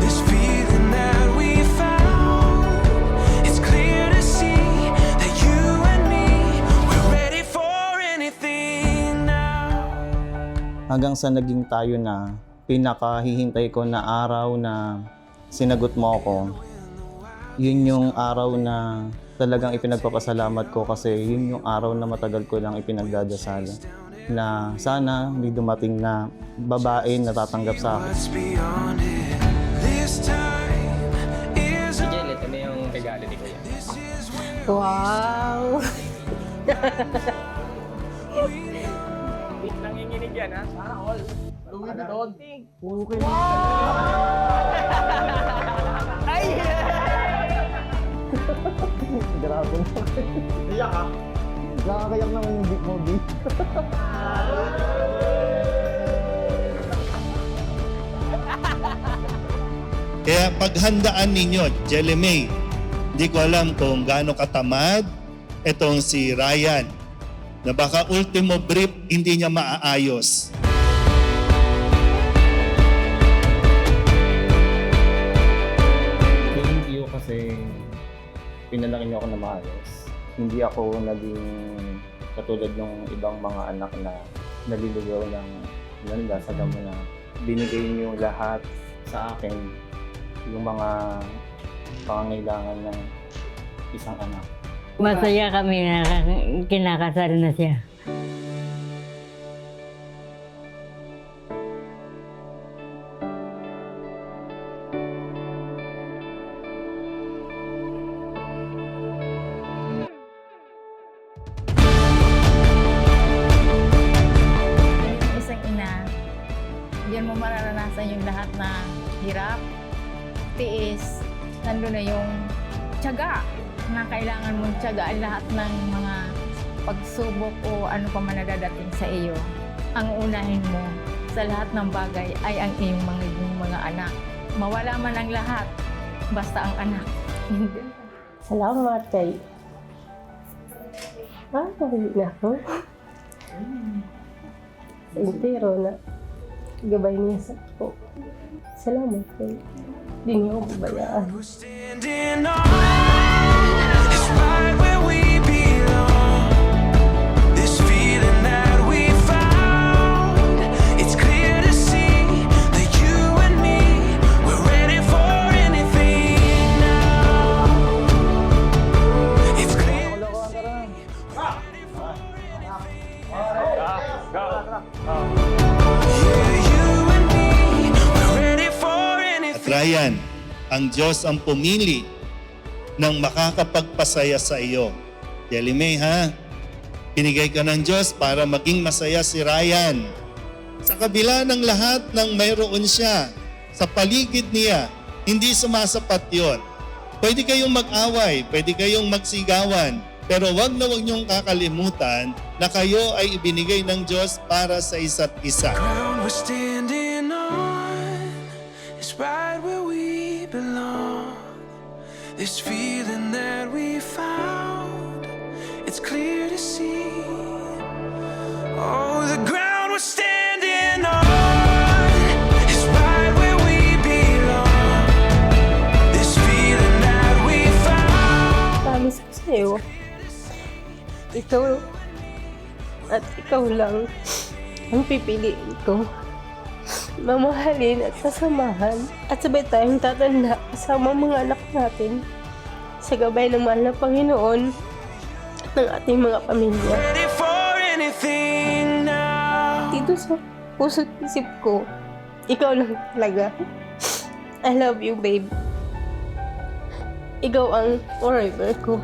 Speaker 1: This feeling that we found, it's clear to see that you and me, we're ready for anything now.
Speaker 4: Hanggang sa naging tayo na, pinakahihintay ko na araw na sinagot mo ako, yun yung araw na talagang ipinagpapasalamat ko kasi yun yung araw na matagal ko lang ipinagdadasal na sana may dumating na babae na tatanggap sa akin.
Speaker 1: What's beyond it? This time is
Speaker 11: Jel, ito na yung regalo ni Kuya.
Speaker 10: Wow!
Speaker 11: Nanginginig yan, ha? Sana all. Luwi na doon.
Speaker 2: Okay. Grabe na. Iyak ka? Nakakayak naman yung beat mo, beat.
Speaker 9: Kaya paghandaan ninyo, Jelly May, hindi ko alam kung gaano katamad itong si Ryan na baka ultimo brief hindi niya maaayos.
Speaker 4: Thank you kasi pinalaki niyo ako na maayos. Hindi ako naging katulad ng ibang mga anak na naliligaw ng ganda sa damo na binigay niyo lahat sa akin yung mga pangangailangan ng isang anak.
Speaker 6: Masaya kami na kinakasal na siya.
Speaker 5: Isang ina, diyan mo mararanasan yung lahat na hirap, tiis, nandun na yung tiyaga na kailangan mong tiyagaan lahat ng mga pagsubok o ano pa man na dadating sa iyo. Ang unahin mo sa lahat ng bagay ay ang iyong mga anak. Mawala man ang lahat, basta ang anak.
Speaker 10: Salamat kay... Hindi na ako. Sa intero na gabay niya sa ako. Salamat kay... Hindi niyo ako pabayaan.
Speaker 1: we're standing on is right where we belong. This feeling that we found, it's clear to see that you and me, we're ready for anything now. It's clear to see we're ready for anything. Yeah, you and me, we're ready for anything.
Speaker 9: At Ryan, ang Diyos ang pumili ng makakapagpasaya sa iyo. Jelly May, ha? Binigay ka ng Diyos para maging masaya si Ryan. Sa kabila ng lahat ng mayroon siya, sa paligid niya, hindi sumasapat yon. Pwede kayong mag-away, pwede kayong magsigawan, pero wag na wag niyong kakalimutan na kayo ay ibinigay ng Diyos para sa isa't isa.
Speaker 1: Ground we're standing on is right where we belong. This feeling that we found, it's clear to see. Oh, the ground we're standing on is right where we belong. This feeling that we found.
Speaker 10: Promise ko sa'yo, ikaw at ikaw lang ang pipiliin ko. Mamahalin at sasamahan at sabay tayong tatanda kasama mga anak natin sa gabay ng mahal na Panginoon at ng ating mga pamilya.
Speaker 1: Ready for anything now.
Speaker 10: Dito sa puso't isip ko, ikaw lang talaga. I love you, babe. Ikaw ang forever ko.